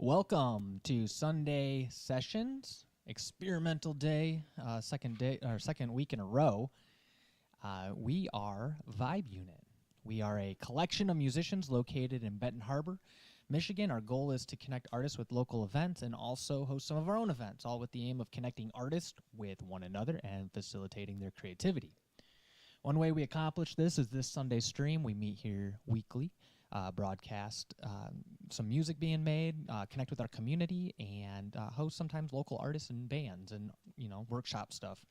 Welcome to Sunday Sessions, experimental day, second week in a row. We are Vibe Unit. We are a collection of musicians located in Benton Harbor, Michigan. Our goal is to connect artists with local events and also host some of our own events, all with the aim of connecting artists with one another and facilitating their creativity. One way we accomplish this is this Sunday stream. We meet here weekly, broadcast some music being made, connect with our community, and host sometimes local artists and bands and, workshop stuff.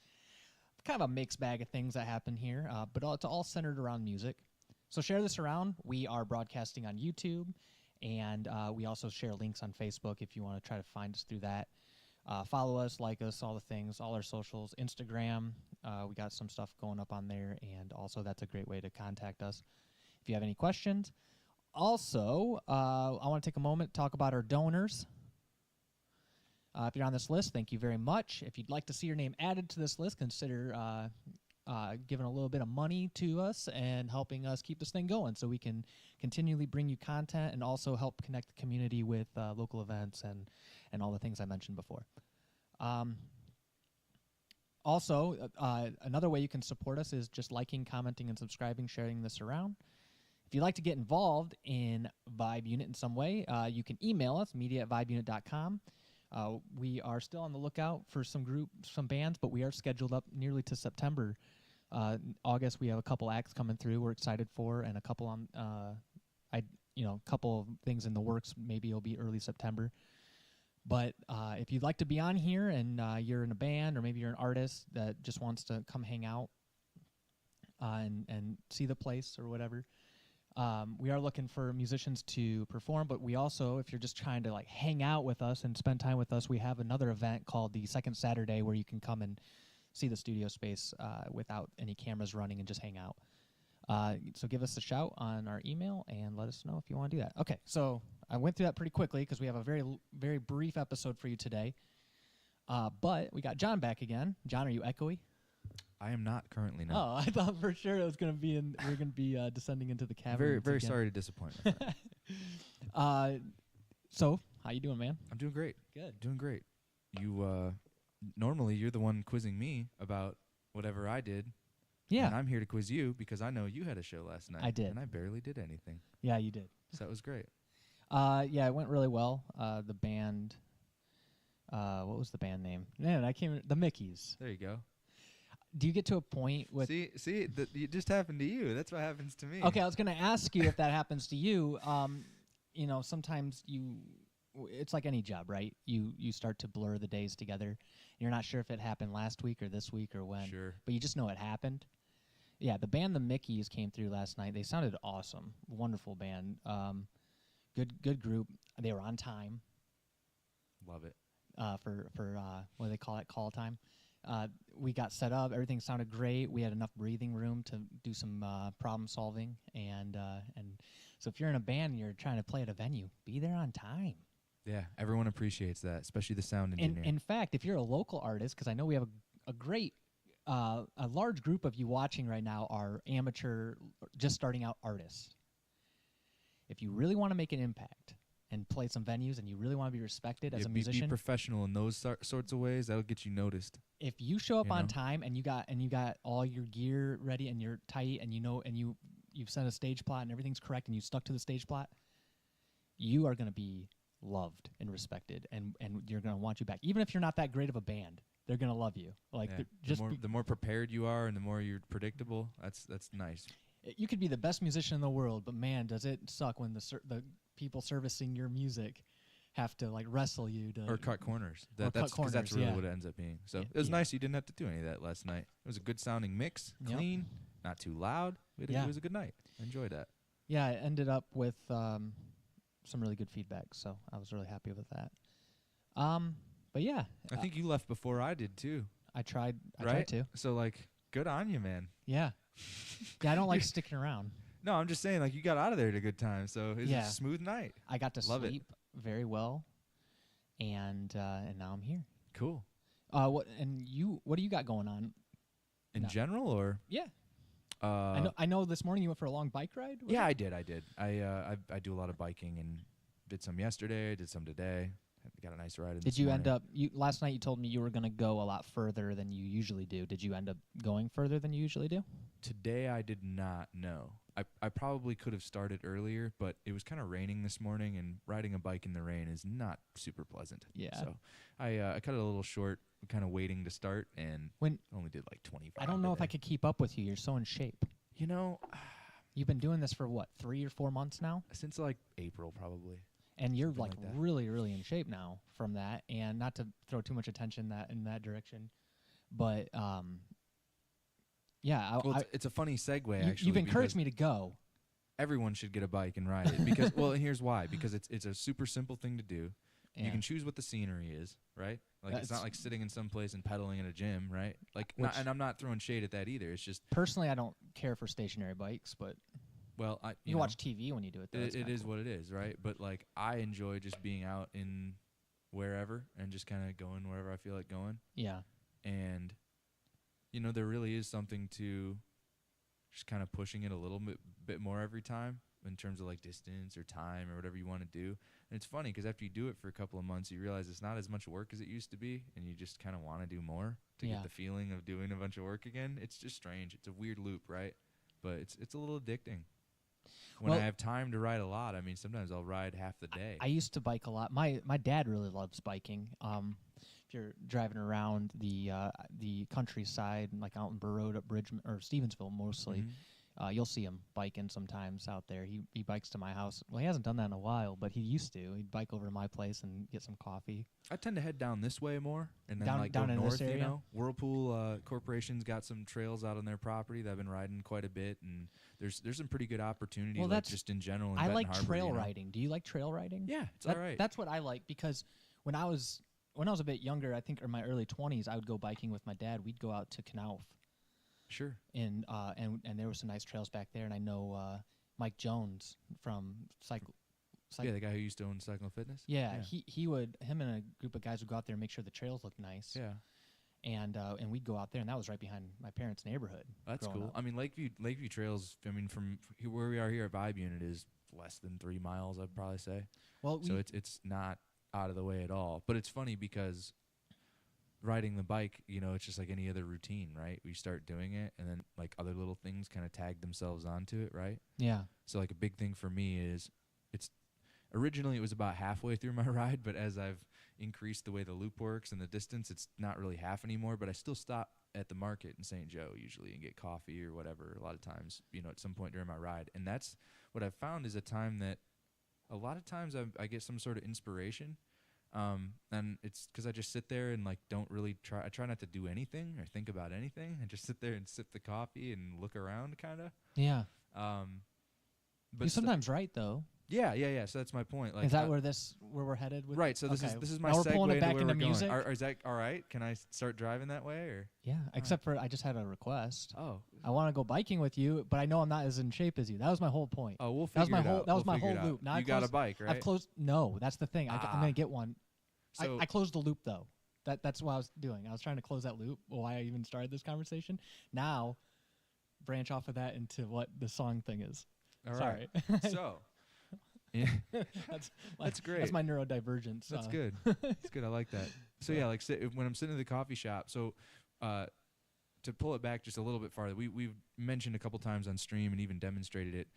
Kind of a mixed bag of things that happen here, but it's all centered around music. So share this around. We are broadcasting on YouTube, and we also share links on Facebook if you want to try to find us through that. Follow us, like us, all the things, all our socials, Instagram. We got some stuff going up on there, and also that's a great way to contact us if you have any questions. Also, I want to take a moment to talk about our donors. If you're on this list, thank you very much. If you'd like to see your name added to this list, consider giving a little bit of money to us and helping us keep this thing going so we can continually bring you content and also help connect the community with local events and all the things I mentioned before. Also, another way you can support us is just liking, commenting, and subscribing, sharing this around. If you'd like to get involved in Vibe Unit in some way, you can email us, media@vibeunit.com. We are still on the lookout for some bands, but we are scheduled up nearly to September. August, we have a couple acts coming through we're excited for, and a couple couple of things in the works. Maybe it'll be early September. But if you'd like to be on here and you're in a band or maybe you're an artist that just wants to come hang out and see the place or whatever, we are looking for musicians to perform. But we also, if you're just trying to like hang out with us and spend time with us, we have another event called the Second Saturday where you can come and see the studio space without any cameras running and just hang out. So give us a shout on our email and let us know if you want to do that. Okay, so I went through that pretty quickly because we have a very brief episode for you today. But we got John back again. John, are you echoey? I am not currently, no. Oh, I thought for sure it was going to be we're going to be descending into the cavern. Very sorry to disappoint. So, how you doing, man? I'm doing great. Good. Doing great. You normally you're the one quizzing me about whatever I did. Yeah. And I'm here to quiz you because I know you had a show last night. I did. And I barely did anything. Yeah, you did. So that was great. Yeah, it went really well. The band, what was the band name? Man, the Mickeys. There you go. Do you get to a point with... See, it just happened to you. That's what happens to me. Okay, I was going to ask you if that happens to you. Sometimes it's like any job, right? You start to blur the days together. You're not sure if it happened last week or this week or when. Sure. But you just know it happened. Yeah, the band The Mickeys came through last night. They sounded awesome. Wonderful band. Good group. They were on time. Love it. For what do they call it? Call time. We got set up. Everything sounded great. We had enough breathing room to do some problem solving. And so if you're in a band and you're trying to play at a venue, be there on time. Yeah, everyone appreciates that, especially the sound engineer. In fact, if you're a local artist, because I know we have a great, a large group of you watching right now are amateur, just starting out artists. If you really want to make an impact and play some venues and you really want to be respected as a musician, be professional in those sorts of ways. That'll get you noticed. If you show up on time and you got all your gear ready and you're tight and you've set a stage plot and everything's correct and you stuck to the stage plot, you are going to be loved and respected and you're going to want you back. Even if you're not that great of a band, they're going to love you. Like the more prepared you are and the more you're predictable, that's nice. You could be the best musician in the world, but man, does it suck when the people servicing your music have to like wrestle you to or cut corners. That's really what it ends up being. So it was nice you didn't have to do any of that last night. It was a good sounding mix, clean, not too loud. It was a good night. I enjoyed that. Yeah, I ended up with some really good feedback, so I was really happy with that. But yeah, I think you left before I did too. I tried to. So like, good on you, man. Yeah. Yeah, I don't like sticking around. No, I'm just saying, like, you got out of there at a good time, so it was a smooth night. I got to sleep very well, and now I'm here. Cool. What do you got going on? In general, or? Yeah. I know this morning you went for a long bike ride? Yeah, I did. I do a lot of biking, and did some yesterday, did some today. Got a nice ride in Did this you morning. end up, last night you told me you were going to go a lot further than you usually do. Did you end up going further than you usually do? Today I did not know. I probably could have started earlier, but it was kind of raining this morning, and riding a bike in the rain is not super pleasant. Yeah. So I cut it a little short, kind of waiting to start, and only did like 25. I don't know if I could keep up with you. You're so in shape. You know, you've been doing this for what, 3 or 4 months now? Since like April, probably. And you're like really, really in shape now from that. And not to throw too much attention in that direction, but yeah. Well, it's a funny segue. Actually, you've encouraged me to go. Everyone should get a bike and ride it because, well, and here's why: because it's a super simple thing to do. Yeah. You can choose what the scenery is, right? Like it's not like sitting in some place and pedaling in a gym, right? Like, and I'm not throwing shade at that either. It's just personally, I don't care for stationary bikes, but. Well, you watch TV when you do it. Though. It is what it is, right? But like, I enjoy just being out in wherever and just kind of going wherever I feel like going. Yeah. And there really is something to just kind of pushing it a little bit more every time in terms of like distance or time or whatever you want to do. And it's funny because after you do it for a couple of months, you realize it's not as much work as it used to be, and you just kind of want to do more to get the feeling of doing a bunch of work again. It's just strange. It's a weird loop, right? But it's a little addicting. When I have time to ride a lot, I mean, sometimes I'll ride half the day. I used to bike a lot. My dad really loves biking. If you're driving around the countryside, like out in Baroda, Bridgman, or Stevensville mostly, you'll see him biking sometimes out there. He bikes to my house. Well, he hasn't done that in a while, but he used to. He'd bike over to my place and get some coffee. I tend to head down this way more, and then down go in north. This area? Whirlpool Corporation's got some trails out on their property that I've been riding quite a bit, and there's some pretty good opportunity, like just in general. In I like Harbor, trail riding. Do you like trail riding? Yeah, it's all right. That's what I like because when I was a bit younger, I think in my early 20s, I would go biking with my dad. We'd go out to Knauf. Sure. And there were some nice trails back there, and I know Mike Jones from yeah, the guy who used to own Cycle Fitness. Yeah, him and a group of guys would go out there and make sure the trails looked nice. Yeah. And we'd go out there, and that was right behind my parents' neighborhood. That's cool. Up. I mean, Lakeview Trails. I mean, from where we are here at Vibe Unit is less than 3 miles, I'd probably say. Well, so it's not out of the way at all. But it's funny because riding the bike, it's just like any other routine, right? We start doing it, and then like other little things kind of tag themselves onto it, right? Yeah. So like a big thing for me is originally it was about halfway through my ride, but as I've increased the way the loop works and the distance, it's not really half anymore, but I still stop at the market in St. Joe usually and get coffee or whatever a lot of times, at some point during my ride. And that's what I've found is a time that a lot of times I get some sort of inspiration. And it's because I just sit there and like don't really I try not to do anything or think about anything and just sit there and sip the coffee and look around kind of. Yeah. But you're sometimes right though. Yeah. So that's my point. Like, is that where we're headed with? Right. So this is my now segue we're pulling it back into music. music. Is that all right? Can I start driving that way or? Yeah. Except for I just had a request. Oh. I want to go biking with you, but I know I'm not as in shape as you. That was my whole point. Oh, we'll figure it out. That was my whole loop. Now you got a bike, right? I've closed. No, that's the thing. I'm gonna get one. So I closed the loop though. That's what I was doing. I was trying to close that loop. Why I even started this conversation. Now, branch off of that into what the song thing is. All Sorry. Right. So. Yeah. That's great. That's my neurodivergence. That's good. That's good. I like that. So yeah, like when I'm sitting in the coffee shop. So to pull it back just a little bit farther, we've mentioned a couple times on stream and even demonstrated it.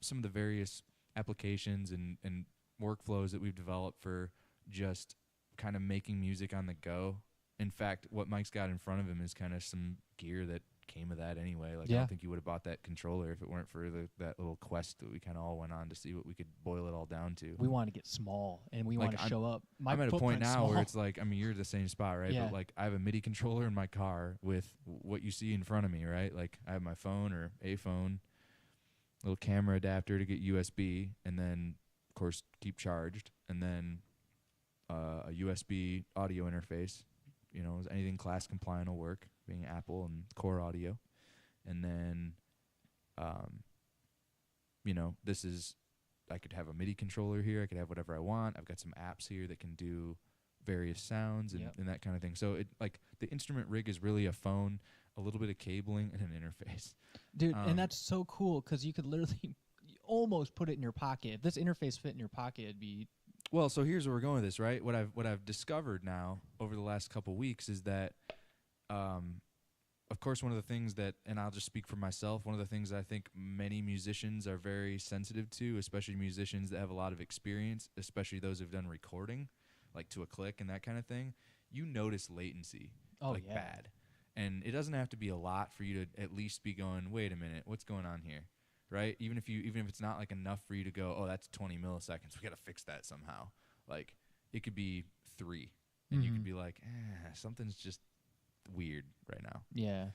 Some of the various applications and workflows that we've developed for just kind of making music on the go. In fact, what Mike's got in front of him is kind of some gear that came of that anyway. Like I don't think you would have bought that controller if it weren't for that little quest that we kind of all went on to see what we could boil it all down to. We want to get small and we want to show up. I'm at a point now where it's like, I mean, you're at the same spot, right? Yeah. But like I have a MIDI controller in my car with what you see in front of me, right? Like I have my phone or a phone, little camera adapter to get USB, and then of course keep charged, and then a USB audio interface. Anything class compliant will work, being Apple and Core Audio. And then, this is, I could have a MIDI controller here. I could have whatever I want. I've got some apps here that can do various sounds and that kind of thing. So like the instrument rig is really a phone, a little bit of cabling, and an interface. Dude, and that's so cool because you could literally almost put it in your pocket. If this interface fit in your pocket, it'd be. Well, so here's where we're going with this, right? What I've discovered now over the last couple weeks is that, of course, one of the things that, and I'll just speak for myself, one of the things that I think many musicians are very sensitive to, especially musicians that have a lot of experience, especially those who've done recording, like to a click and that kind of thing, you notice latency, bad. And it doesn't have to be a lot for you to at least be going, wait a minute, what's going on here, right? Even if it's not like enough for you to go, oh, that's 20 milliseconds, we got to fix that somehow. Like, it could be 3, and you could be like, something's just weird right now. Yeah.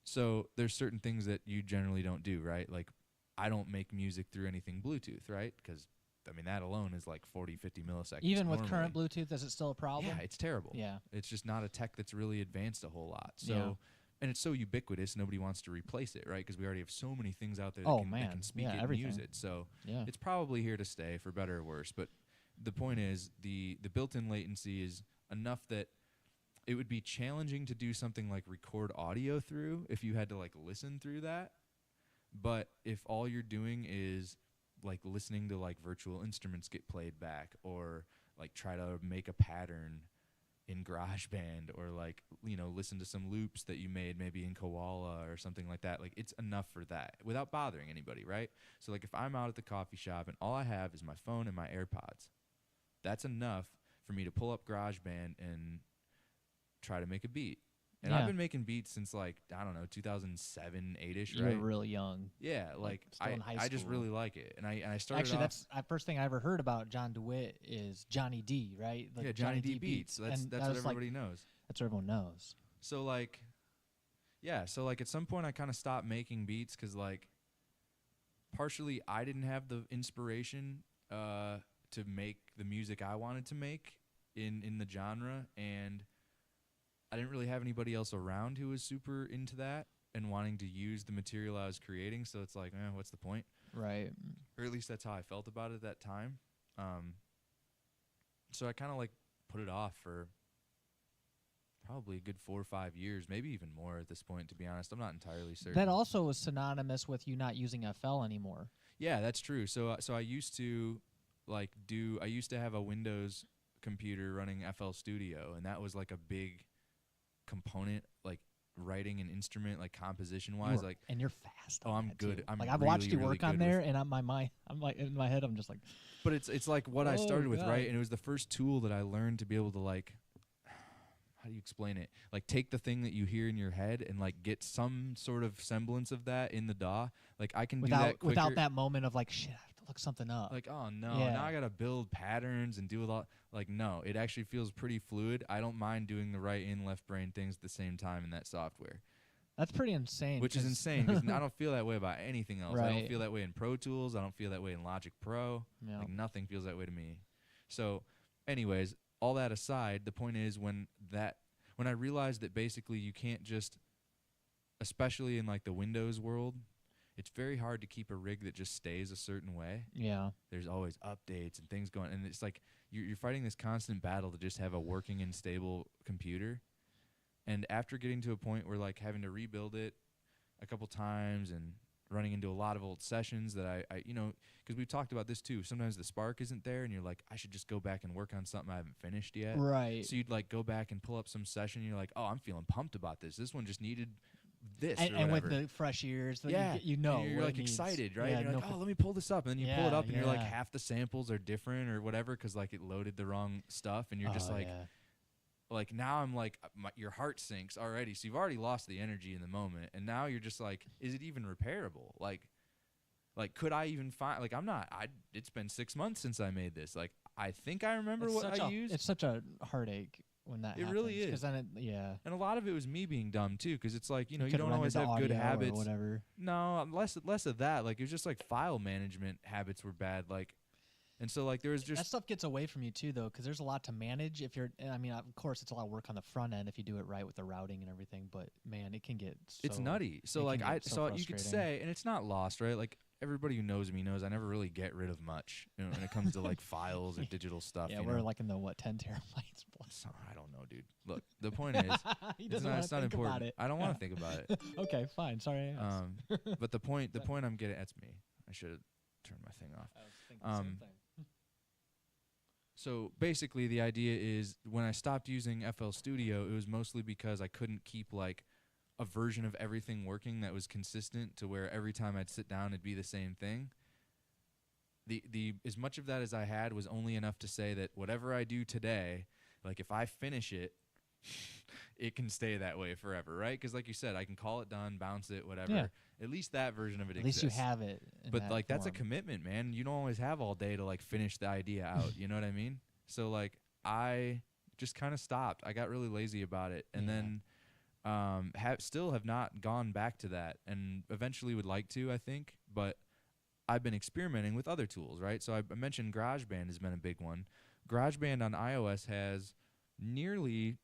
So there's certain things that you generally don't do, right? Like, I don't make music through anything Bluetooth, right? Because, I mean, that alone is like 40, 50 milliseconds. Even with normally. current Bluetooth, is it still a problem? Yeah, it's terrible. Yeah. It's just not a tech that's really advanced a whole lot. So, Yeah. and it's so ubiquitous, nobody wants to replace it, right? Because we already have so many things out there Oh, that can man. speak Yeah, it everything. and use it. So Yeah. it's probably here to stay, for better or worse. But the point is, the built-in latency is enough that it would be challenging to do something like record audio through if you had to like listen through that. But if all you're doing is like listening to like virtual instruments get played back, or like try to make a pattern in GarageBand, or like, you know, listen to some loops that you made maybe in Koala or something like that, like it's enough for that without bothering anybody, right? So like if I'm out at the coffee shop and all I have is my phone and my AirPods, that's enough for me to pull up GarageBand and try to make a beat. And Yeah. I've been making beats since like, I don't know, 2007, 8-ish, You right? were really young. Yeah, like still in high I just school. really like it. And I started Actually, off, that's the first thing I ever heard about John DeWitt is Johnny D, right? Like yeah, Johnny D Beats. That's And what that was like- everybody knows. That's what everyone knows. So like, yeah, so like at some point I kind of stopped making beats because like partially I didn't have the inspiration to make the music I wanted to make in the genre, and I didn't really have anybody else around who was super into that and wanting to use the material I was creating. So it's like, what's the point? Right. Or at least that's how I felt about it at that time. So I kind of like put it off for probably a good 4 or 5 years, maybe even more at this point, to be honest. I'm not entirely certain. That also was synonymous with you not using FL anymore. Yeah, that's true. So I used to I used to have a Windows computer running FL Studio, and that was like a big component, like writing an instrument, like composition wise, like. And you're fast. Oh, on I'm that good. too. I'm like I've watched really, you really work on good there, with- and I'm like in my head, I'm just like, But it's like what I Oh, started with, God. right? And it was the first tool that I learned to be able to like, how do you explain it? Like take the thing that you hear in your head and like get some sort of semblance of that in the DAW. Like I can do that quicker. without that moment of like, shit, I have to look something up. Like, oh no, Yeah. now I gotta build patterns and do it all. Like, no, it actually feels pretty fluid. I don't mind doing the right and left brain things at the same time in that software, That's pretty insane. which is 'cause- insane because I don't feel that way about anything else. I don't Right. feel that way in Pro Tools. I don't feel that way in Logic Pro. Yeah. Like nothing feels that way to me. So, anyways, all that aside, the point is when I realized that basically you can't just, especially in like the Windows world, it's very hard to keep a rig that just stays a certain way. Yeah. There's always updates and things going, and it's like you're fighting this constant battle to just have a working and stable computer. And after getting to a point where like having to rebuild it a couple times and running into a lot of old sessions that I you know, because we've talked about this too. Sometimes the spark isn't there, and you're like, I should just go back and work on something I haven't finished yet. Right. So you'd like go back and pull up some session, and you're like, oh, I'm feeling pumped about this. This one just needed this, and, or and with whatever. the fresh ears, that Yeah, you know, and you're what like it needs. excited, right? Yeah, And you're no like, co- oh, let me pull this up, and then you pull it Yeah, up, and you're like, yeah. half the samples are different or whatever, because like it loaded the wrong stuff, and you're just Oh, like, yeah. like now I'm like, your heart sinks already. So you've already lost the energy in the moment, and now you're just like, is it even repairable? Like could I even find? Like I'm not. It's been 6 months since I made this. Like I think I remember It's what such I a- used. It's such a heartache when that It happens. really is. Because then yeah. And a lot of it was me being dumb too, because it's like, you know, you could've don't always rendered have the good audio or habits. whatever. No, less of that. Like it was just like file management habits were bad. Like, and so like there was That just stuff gets away from you too, though, because there's a lot to manage. If you're, I mean, of course, it's a lot of work on the front end if you do it right with the routing and everything. But man, it can get it's so- nutty. So it like can get so you could frustrating. say, and it's not lost, right? Like everybody who knows me knows I never really get rid of much, you know, when it comes to like files or digital stuff. Yeah, you we're know? like in the 10 terabytes plus. So, I don't know, dude. Look, the point is, He it's doesn't not, want it's to not think important. about it. I don't want to think about it. Okay, fine. Sorry, I asked. But the point I'm getting, that's me. I should have turn my thing off. I was thinking the same Um, thing. So basically, the idea is when I stopped using FL Studio, it was mostly because I couldn't keep like a version of everything working that was consistent to where every time I'd sit down, it'd be the same thing. The as much of that as I had was only enough to say that whatever I do today, like if I finish it, it can stay that way forever, right? Because like you said, I can call it done, bounce it, whatever. Yeah. At least that version of it At least exists. you have it. In But that like that's a form. commitment, man. You don't always have all day to like finish the idea out. You know what I mean? So like I just kind of stopped. I got really lazy about it, and Yeah. then still have not gone back to that, and eventually would like to, I think. But I've been experimenting with other tools, right? So I mentioned GarageBand has been a big one. GarageBand on iOS has nearly,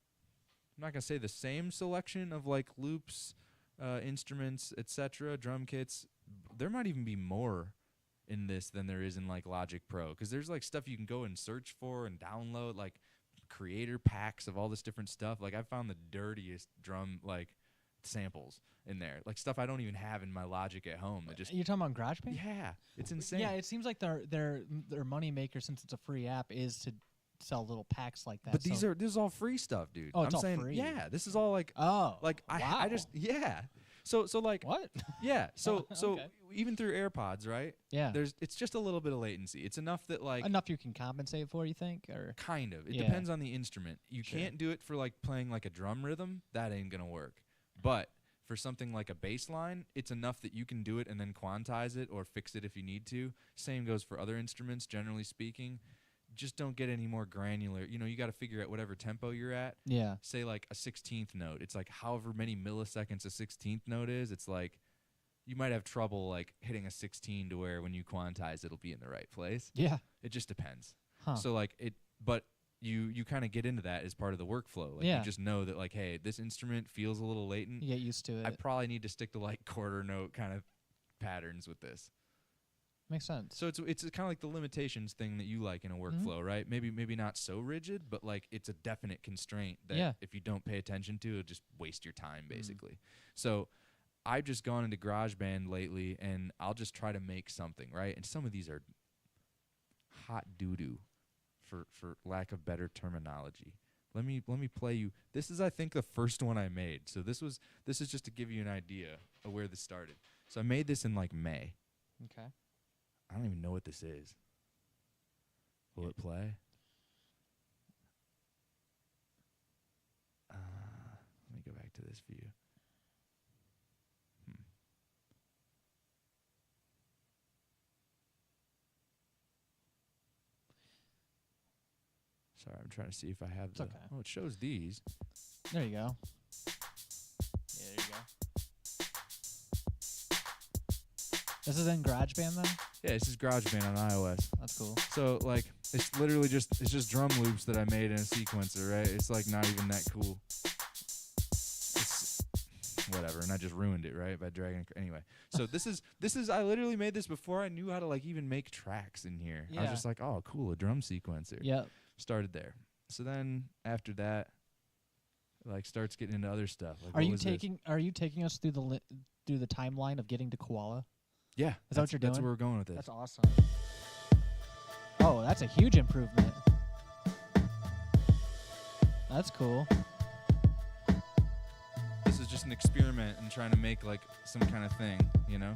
I'm not gonna say the same selection of like loops, instruments, etc., drum kits. There might even be more in this than there is in like Logic Pro, because there's like stuff you can go and search for and download, like creator packs of all this different stuff. Like I found the dirtiest drum like samples in there, like stuff I don't even have in my Logic at home. That just You're talking about GarageBand? yeah, it's insane. Yeah, it seems like their money maker, since it's a free app, is to sell little packs like that. But this so is all free stuff, dude. Oh, it's I'm all saying, free. yeah, this is all like wow. I just yeah. So like What? yeah. So Okay. even through AirPods, right? Yeah. It's just a little bit of latency. It's enough that like Enough you can compensate for, you think? Or kind of. It Yeah. depends on the instrument. You Sure. can't do it for like playing like a drum rhythm. That ain't gonna work. But for something like a bass line, it's enough that you can do it and then quantize it or fix it if you need to. Same goes for other instruments, generally speaking. Just don't get any more granular. You know, you got to figure out whatever tempo you're at. yeah. Say like a 16th note. It's like however many milliseconds a 16th note is. It's like you might have trouble like hitting a 16 to where when you quantize it'll be in the right place. Yeah. It just depends. Huh. So like but you kind of get into that as part of the workflow. Like Yeah. you just know that like, hey, this instrument feels a little latent. You get used to it. I probably need to stick to like quarter note kind of patterns with this. Makes sense. So it's kind of like the limitations thing that you like in a workflow, right? Maybe not so rigid, but like it's a definite constraint that Yeah. if you don't pay attention to, it'll just waste your time basically. So I've just gone into GarageBand lately, and I'll just try to make something, right? And some of these are hot doo-doo, for lack of better terminology. Let me play you. This is, I think, the first one I made. So this is just to give you an idea of where this started. So I made this in like May. Okay. I don't even know what this is. Will it play? Let me go back to this view. Sorry, I'm trying to see if I have the... okay. Oh, it shows these. There you go. Yeah, there you go. This is in GarageBand then? Yeah, this is GarageBand on iOS. That's cool. So, like, it's literally just drum loops that I made in a sequencer, right? It's, like, not even that cool. It's whatever, and I just ruined it, right, by dragging it. Anyway, so this is I literally made this before I knew how to, like, even make tracks in here. I was Yeah. just like, oh, cool, a drum sequencer. Yep. Started there. So then, after that, like, starts getting into other stuff. Like, Are what you was this? taking us through the timeline of getting to Koala? Yeah. Is that what you're That's doing? where we're going with this. That's awesome. Oh, that's a huge improvement. That's cool. This is just an experiment and trying to make like some kind of thing, you know?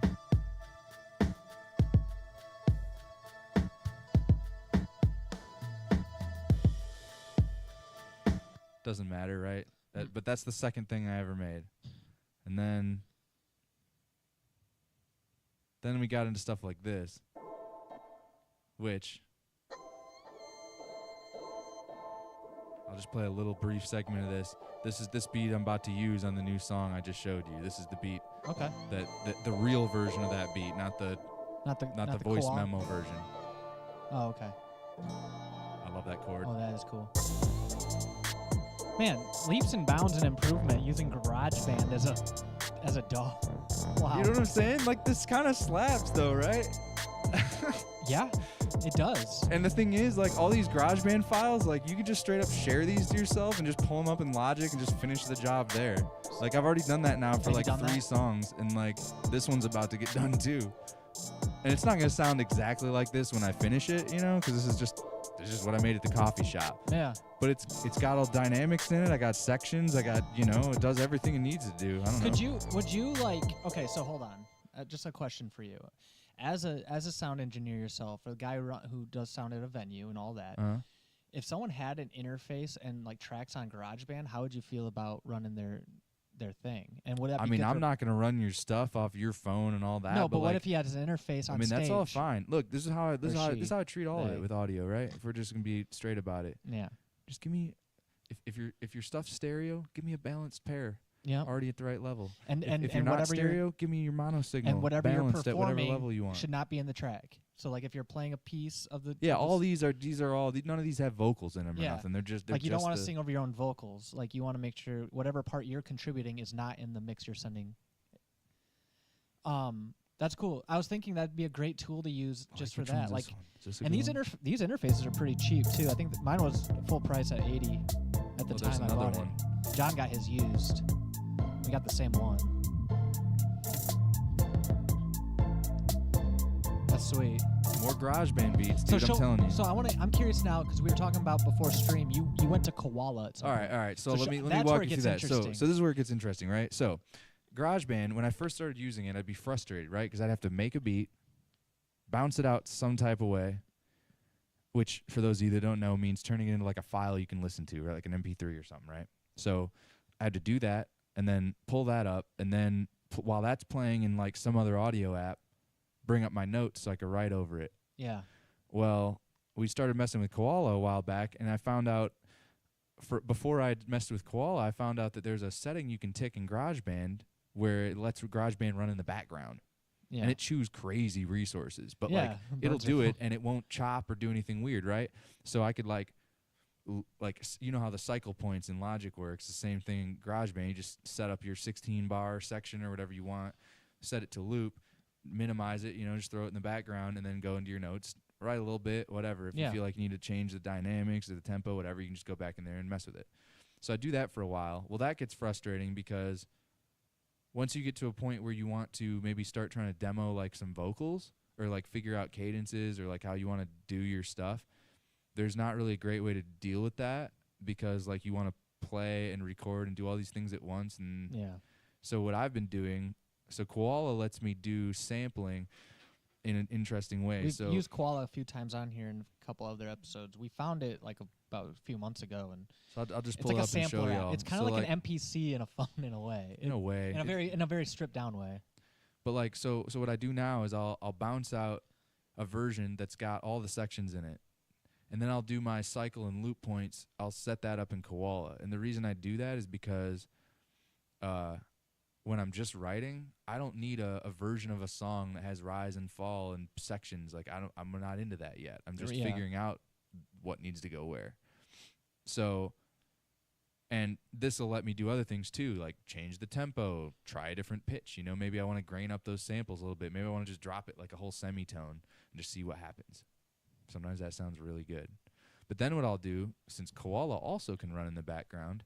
Doesn't matter, right? But that's the second thing I ever made. And then we got into stuff like this, which I'll just play a little brief segment of this. This is this beat I'm about to use on the new song I just showed you. This is the beat Okay. that the real version of that beat, not the Not the voice koala? memo version. Oh, okay. I love that chord. Oh, that is cool. Man, leaps and bounds in improvement using GarageBand as a DAW. Wow. You know what I'm saying? Like, this kind of slaps though, right? Yeah, it does. And the thing is, like, all these GarageBand files, like, you could just straight up share these to yourself and just pull them up in Logic and just finish the job there. Like, I've already done that now for Have you like done 3 that? songs, and like this one's about to get done too. And it's not going to sound exactly like this when I finish it, you know, because this is just what I made at the coffee shop. Yeah. But it's got all dynamics in it. I got sections. I got, you know, it does everything it needs to do. I don't know. Would you like, okay, so hold on. Just a question for you. As a sound engineer yourself, or the guy who does sound at a venue and all that, if someone had an interface and like tracks on GarageBand, how would you feel about running their thing? And would that be I'm not going to run your stuff off your phone and all that. No, but like, what if he had an interface on stage? that's all fine. Look, this is how I treat all of it with audio, right? If we're just going to be straight about it. Yeah. Just give me if your stuff's stereo, give me a balanced pair. Yeah. Already at the right level. And if you're not stereo, give me your mono signal. And whatever you're balanced performing at whatever level you want. should not be in the track. So like if you're playing a piece of the all these are all none of these have vocals in them or nothing. They're like you don't want to sing over your own vocals. Like you want to make sure whatever part you're contributing is not in the mix you're sending. That's cool. I was thinking that'd be a great tool to use just for that. Like, and these interfaces are pretty cheap too. I think mine was full price at $80 at the time I bought it. John got his used. We got the same one. That's sweet. More GarageBand beats, dude. I'm telling you. So I'm curious now because we were talking about before stream. You went to Koala. All right. So let me walk you through that. So this is where it gets interesting, right? So GarageBand, when I first started using it, I'd be frustrated, right? Because I'd have to make a beat, bounce it out some type of way, which for those of you that don't know means turning it into like a file you can listen to, right? Like an MP3 or something, right? So I had to do that and then pull that up, and then while that's playing in like some other audio app, bring up my notes so I could write over it. Yeah. Well, we started messing with Koala a while back, and I found out before I messed with Koala, I found out that there's a setting you can tick in GarageBand where it lets GarageBand run in the background. Yeah. And it chews crazy resources, but like it'll do it and it won't chop or do anything weird, right? So I could like you know how the cycle points in Logic works, the same thing in GarageBand. You just set up your 16 bar section or whatever you want, set it to loop, minimize it, you know, just throw it in the background and then go into your notes, write a little bit, whatever. If you feel like you need to change the dynamics or the tempo, whatever, you can just go back in there and mess with it. So I do that for a while. Well, that gets frustrating because once you get to a point where you want to maybe start trying to demo like some vocals or like figure out cadences or like how you want to do your stuff, there's not really a great way to deal with that because like you want to play and record and do all these things at once. And so what I've been doing, so Koala lets me do sampling in an interesting way. We've used Koala a few times on here in a couple other episodes. We found it like about a few months ago, and so I'll just pull it up and show y'all. It's kind of like an MPC in a phone in a way. In a very stripped down way. But like so what I do now is I'll bounce out a version that's got all the sections in it. And then I'll do my cycle and loop points. I'll set that up in Koala. And the reason I do that is because when I'm just writing, I don't need a version of a song that has rise and fall and sections. Like I'm not into that yet. I'm just figuring out what needs to go where. So, and this will let me do other things too, like change the tempo, try a different pitch. You know, maybe I want to grain up those samples a little bit. Maybe I want to just drop it like a whole semitone and just see what happens. Sometimes that sounds really good. But then what I'll do, since Koala also can run in the background,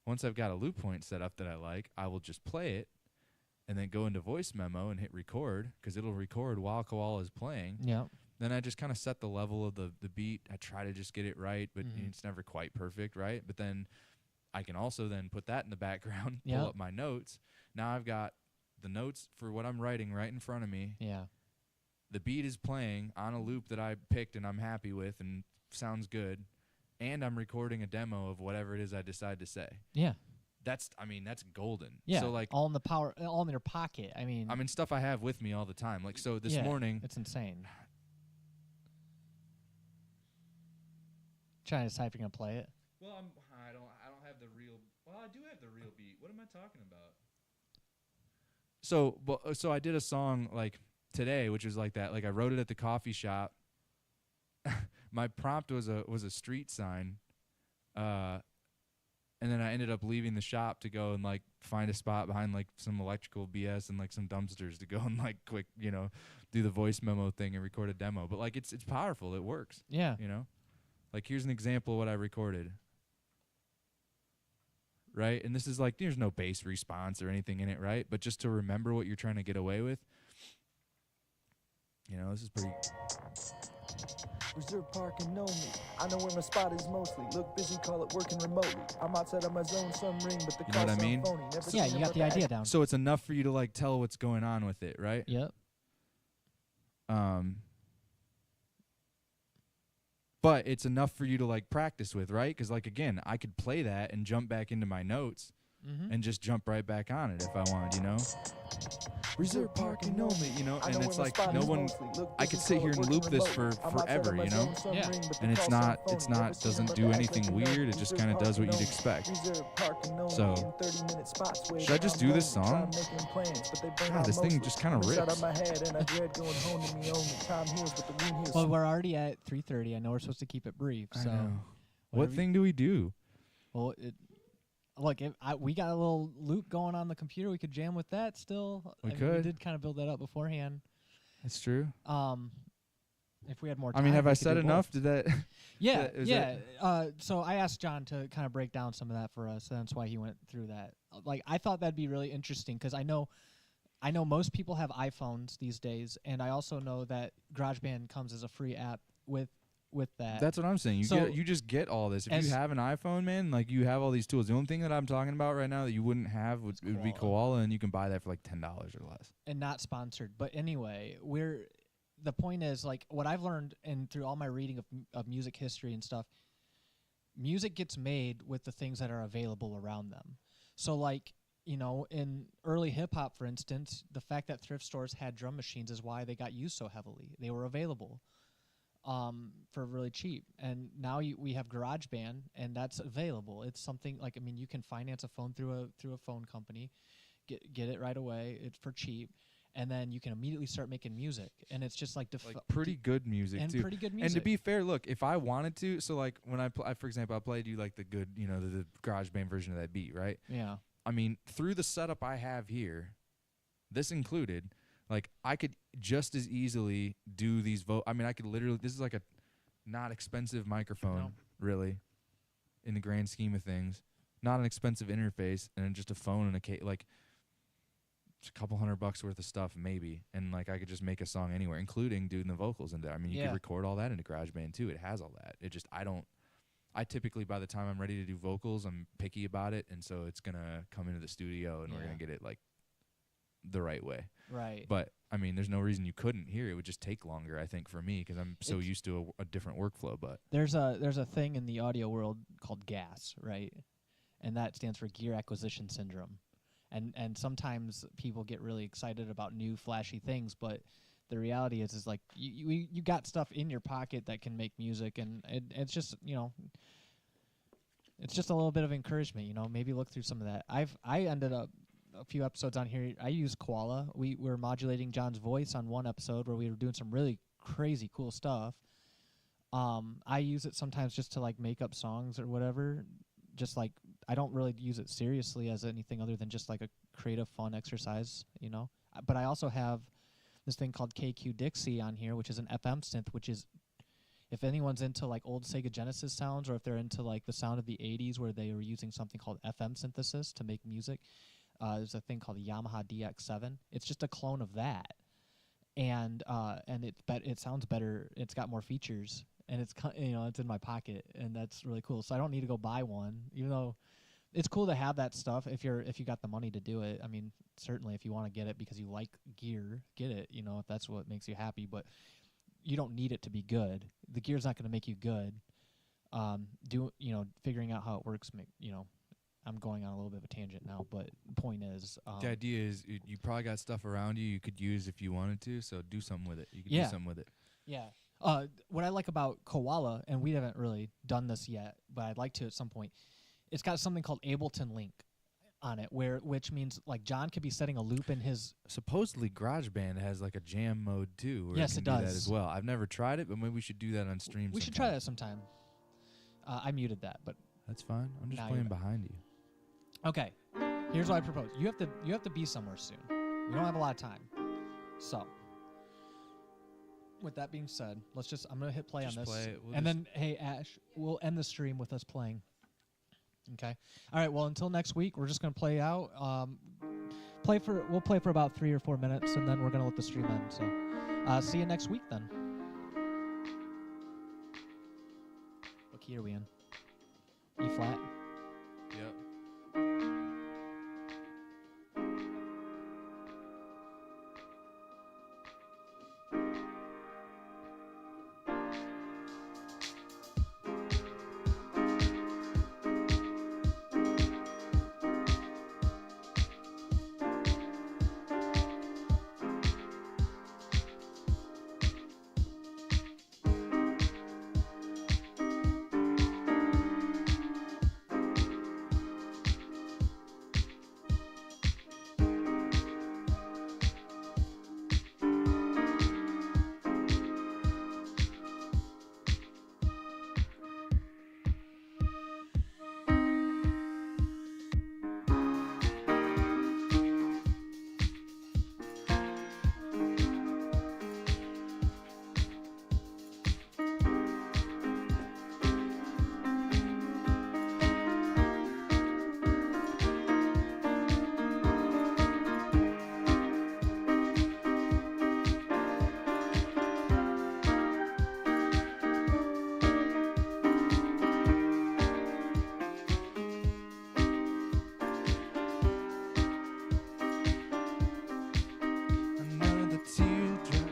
once I've got a loop point set up that I like, I will just play it and then go into voice memo and hit record because it'll record while Koala is playing. Yeah. Then I just kind of set the level of the beat. I try to just get it right, but it's never quite perfect, right? But then I can also then put that in the background, pull up my notes. Now I've got the notes for what I'm writing right in front of me. Yeah. The beat is playing on a loop that I picked and I'm happy with and sounds good. And I'm recording a demo of whatever it is I decide to say. Yeah. That's golden. Yeah. So like all in your pocket. I mean stuff I have with me all the time. Like so this morning. It's insane. Trying to decide if you're gonna play it. Well, I don't have the real. Well, I do have the real beat. What am I talking about? So I did a song like today, which was like that. Like I wrote it at the coffee shop. My prompt was a street sign, and then I ended up leaving the shop to go and like find a spot behind like some electrical BS and like some dumpsters to go and like quick, you know, do the voice memo thing and record a demo. But like it's powerful. It works. Yeah. You know, like here's an example of what I recorded. Right, and this is like there's no bass response or anything in it, right? But just to remember what you're trying to get away with. You know, this is pretty. Reserve parking only. I know where my spot is mostly. Look busy, call it working remotely. I'm outside of my zone, some ring, but the You know what I mean? phony. Never Yeah, seen you him got but the idea down. So it's enough for you to like tell what's going on with it, right? Yep. But it's enough for you to like practice with, right? Because like again, I could play that and jump back into my notes Mm-hmm. and just jump right back on it if I wanted, you know. Reserve parking only. You know, I and know it's where my like spot no is one. mostly. Look I busy, could sit call here it and working loop this remotely. for I'm outside of forever, my you know. zone, some Yeah. ring, but the And it's call not, phony. it's Never not, seen him doesn't but do act anything like he knows. weird. It just Reserve kind of does what parking you'd only. expect. Reserve parking only. So, In 30-minute spots waiting should I just on do this lonely. song? Try making plans, but they burn God, out this thing mostly. just kind I'm of inside rips. of my head and I dread going home to me only. Time heals, but the wound heals. Well, we're already at 3:30. I know we're supposed to keep it brief. I So, know. What whatever you- thing do we do? Well, look, we got a little loop going on the computer. We could jam with that still. We I mean, could. we did kind of build that up beforehand. That's true. If we had more I time. mean, have we I could said do enough? both. Did that? Yeah, is yeah. So I asked John to kind of break down some of that for us, and that's why he went through that. Like, I thought that'd be really interesting because I know most people have iPhones these days, and I also know that GarageBand comes as a free app with that. That's what I'm saying. You just get all this. If you have an iPhone, man, like you have all these tools. The only thing that I'm talking about right now that you wouldn't have would be Koala, and you can buy that for like $10 or less. And not sponsored, but anyway, the point is, like, what I've learned and through all my reading of music history and stuff, music gets made with the things that are available around them. So, like, you know, in early hip hop, for instance, the fact that thrift stores had drum machines is why they got used so heavily. They were available for really cheap, and now we have GarageBand, and that's available. It's something like, I mean, you can finance a phone through a phone company, get it right away. It's for cheap. And then you can immediately start making music, and it's just like pretty good music and too. pretty good music. And to be fair, look, if I wanted to, so like when for example, I played you like the good, you know, the GarageBand version of that beat, right? Yeah. I mean, through the setup I have here, this included, like I could just as easily do these I mean, I could literally. This is like a not expensive microphone, really, in the grand scheme of things. Not an expensive interface, and then just a phone and a like. A couple $100 worth of stuff maybe, and like I could just make a song anywhere, including doing the vocals in there. I mean, you could record all that into GarageBand too. It has all that. It just I typically, by the time I'm ready to do vocals, I'm picky about it, and so it's gonna come into the studio and we're gonna get it like the right way. Right. But I mean, there's no reason you couldn't here. It would just take longer, I think, for me because I'm so used to a different workflow. But there's a thing in the audio world called GAS, right? And that stands for Gear Acquisition Syndrome. And sometimes people get really excited about new flashy things, but the reality is like you got stuff in your pocket that can make music, and it's just, you know, it's just a little bit of encouragement, you know. Maybe look through some of that. I ended up a few episodes on here. I use Koala. We were modulating John's voice on one episode where we were doing some really crazy cool stuff. I use it sometimes just to like make up songs or whatever. Just like, I don't really use it seriously as anything other than just like a creative, fun exercise, you know. But I also have this thing called KQ Dixie on here, which is an FM synth, which is, if anyone's into like old Sega Genesis sounds, or if they're into like the sound of the 80s where they were using something called FM synthesis to make music, there's a thing called the Yamaha DX7. It's just a clone of that. And it sounds better. It's got more features. And it's, you know, it's in my pocket, and that's really cool. So I don't need to go buy one, even though it's cool to have that stuff if you got the money to do it. I mean, certainly if you want to get it because you like gear, get it, you know, if that's what makes you happy. But you don't need it to be good. The gear's not going to make you good. Figuring out how it works, you know, I'm going on a little bit of a tangent now, but the point is, the idea is you probably got stuff around you could use if you wanted to, so do something with it. You can do something with it. Yeah. What I like about Koala, and we haven't really done this yet, but I'd like to at some point, it's got something called Ableton Link on it, which means like John could be setting a loop in his. Supposedly GarageBand has like a jam mode too. Where Yes, it it can do does that as well. I've never tried it, but maybe we should do that on stream. We should try that sometime. I muted that, but that's fine. I'm just Now playing you're behind you. okay. Here's what I propose. You have to be somewhere soon. We don't have a lot of time, so. With that being said, I'm going to hit play Just on this. play it. And then, hey, Ash, we'll end the stream with us playing. Okay? All right, well, until next week, we're just going to play out. We'll play for about 3 or 4 minutes, and then we're going to let the stream end. So, See you next week then. What key are we in? E flat. Yep. Another teardrop.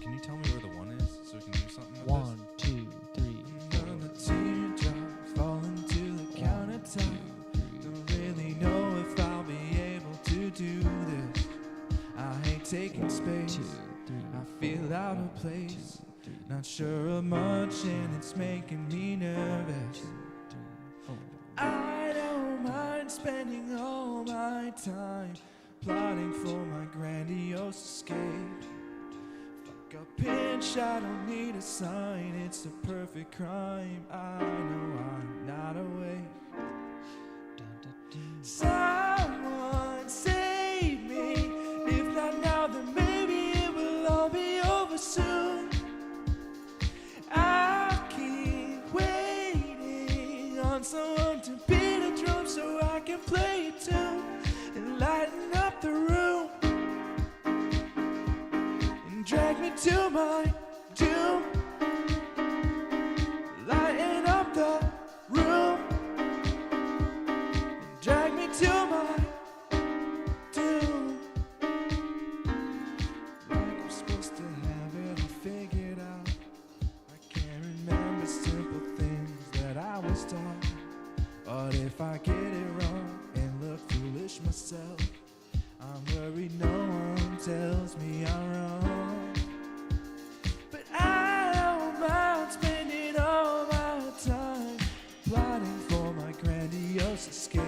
Can you tell me where the one is so we can do something with 1, 2, 3. Another teardrop falling to the countertop. Don't really know if I'll be able to do this. I hate taking space. 2, 3. I feel out of place. Not sure of much and it's making me nervous. I don't mind spending all my time plotting for my grandiose escape. Fuck a pinch, I don't need a sign. It's a perfect crime. I know I'm not awake. Someone save me. If not now, then maybe it will all be over soon. I keep waiting on someone to beat a drum so I can play a tune and lighten up the room and drag me to my doom. Lighten up the room and drag me to my doom. Like I'm supposed to have it all figured out. I can't remember simple things that I was taught. But if I get it wrong and look foolish myself, I'm worried no one tells me I'm wrong. But I don't mind spending all my time plotting for my grandiose escape.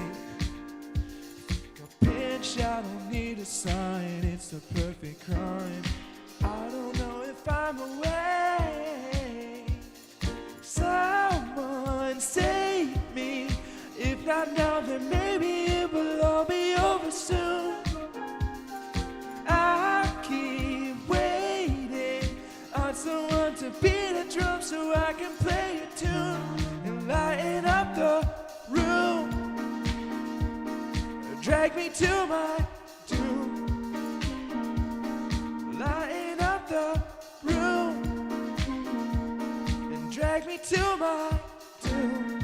Like a pinch, I don't need a sign. It's a perfect crime. I don't know if I'm awake. Someone save me. If not now, then maybe it will all be over soon. I keep waiting on someone to beat a drum so I can play a tune and lighten up the room. Drag me to my doom. Lighten up the room and drag me to my doom.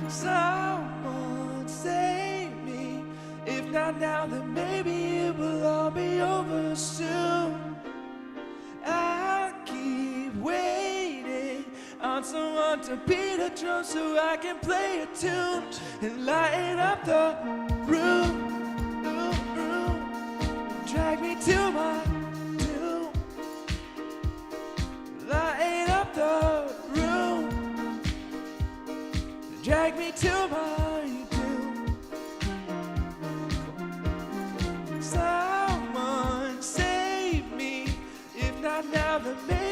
Someone save me. If not now, then maybe it will all be over soon. I keep waiting on someone to beat a drum so I can play a tune and lighten up the room. Drag me to my doom. Lighten up the room. Drag me to my doom. Someone save me. If not now, then maybe